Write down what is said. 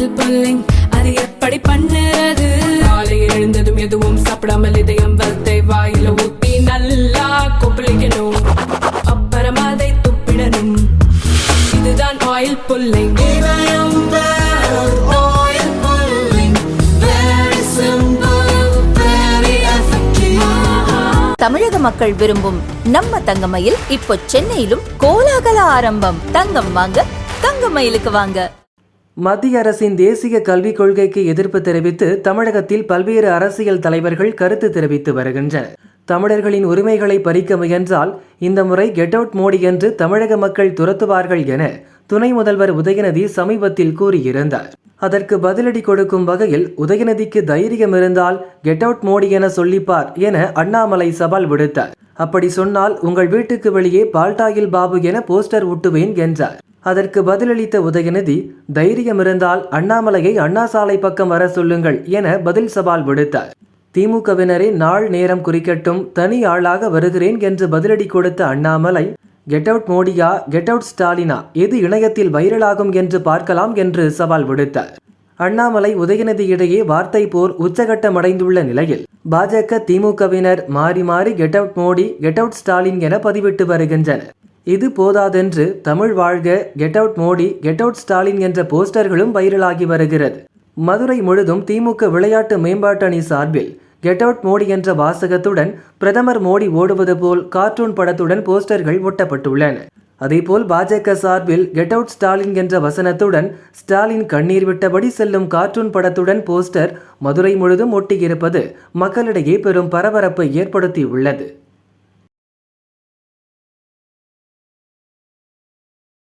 Oil pulling அது எப்படி பண்ணுறது? காலையில் எழுந்ததும் எதுவும் சாப்பிடாமல் இதயம் வளத்தை வாயில ஊத்தி நல்லா கொப்பளிக்கணும், அப்புறம் அதை துப்பிடணும். இதுதான் ஆயில் புல்லிங். தமிழக மக்கள் விரும்பும் நம்ம தங்கமயில் இப்போ சென்னையிலும் கோலாகல ஆரம்பம். தங்கம் வாங்க, தங்கமயிலுக்கு வாங்க. மத்திய அரசின் தேசிய கல்விக் கொள்கைக்கு எதிர்ப்பு தெரிவித்து தமிழகத்தில் பல்வேறு அரசியல் தலைவர்கள் கருத்து தெரிவித்து வருகின்றனர். தமிழர்களின் உரிமைகளை பறிக்க முயன்றால் இந்த முறை கெட் அவுட் மோடி என்று தமிழக மக்கள் துரத்துவார்கள் என துணை முதல்வர் உதயநிதி சமீபத்தில் கூறியிருந்தார். அதற்கு பதிலடி கொடுக்கும் வகையில் உதயநிதிக்கு தைரியம் இருந்தால் கெட் அவுட் மோடி என சொல்லிப்பார் என அண்ணாமலை சவால் விடுத்தார். அப்படி சொன்னால் உங்கள் வீட்டுக்கு வெளியே பால்டாயில் பாபு என போஸ்டர் ஒட்டுவேன் என்றார். அதற்கு பதிலளித்த உதயநிதி, தைரியம் இருந்தால் அண்ணாமலையை அண்ணா சாலை பக்கம் வர சொல்லுங்கள் என பதில் சவால் விடுத்தார். திமுகவினரே நாள் நேரம் குறிக்கட்டும், தனி ஆளாக வருகிறேன் என்று பதிலடி கொடுத்த அண்ணாமலை, கெட் அவுட் மோடியா கெட் அவுட் ஸ்டாலினா எது இணையத்தில் வைரலாகும் என்று பார்க்கலாம் என்று சவால் விடுத்தார். அண்ணாமலை உதயநிதி இடையே வார்த்தை போர் உச்சகட்டமடைந்துள்ள நிலையில் பாஜக திமுகவினர் மாறி மாறி get out Modi get out Stalin என பதிவிட்டு வருகின்றனர். இது போதாதென்று தமிழ் வாழ்க, get out Modi get out Stalin என்ற போஸ்டர்களும் வைரலாகி வருகிறது. மதுரை முழுதும் திமுக விளையாட்டு மேம்பாட்டணி சார்பில் கெட் அவுட் மோடி என்ற வாசகத்துடன் பிரதமர் மோடி ஓடுவது போல் கார்ட்டூன் படத்துடன் போஸ்டர்கள் ஒட்டப்பட்டுள்ளன. அதேபோல் பாஜக சார்பில் கெட் அவுட் ஸ்டாலின் என்ற வசனத்துடன் ஸ்டாலின் கண்ணீர் விட்டபடி செல்லும் கார்ட்டூன் படத்துடன் போஸ்டர் மதுரை முழுதும் ஒட்டியிருப்பது மக்களிடையே பெரும் பரபரப்பை ஏற்படுத்தியுள்ளது.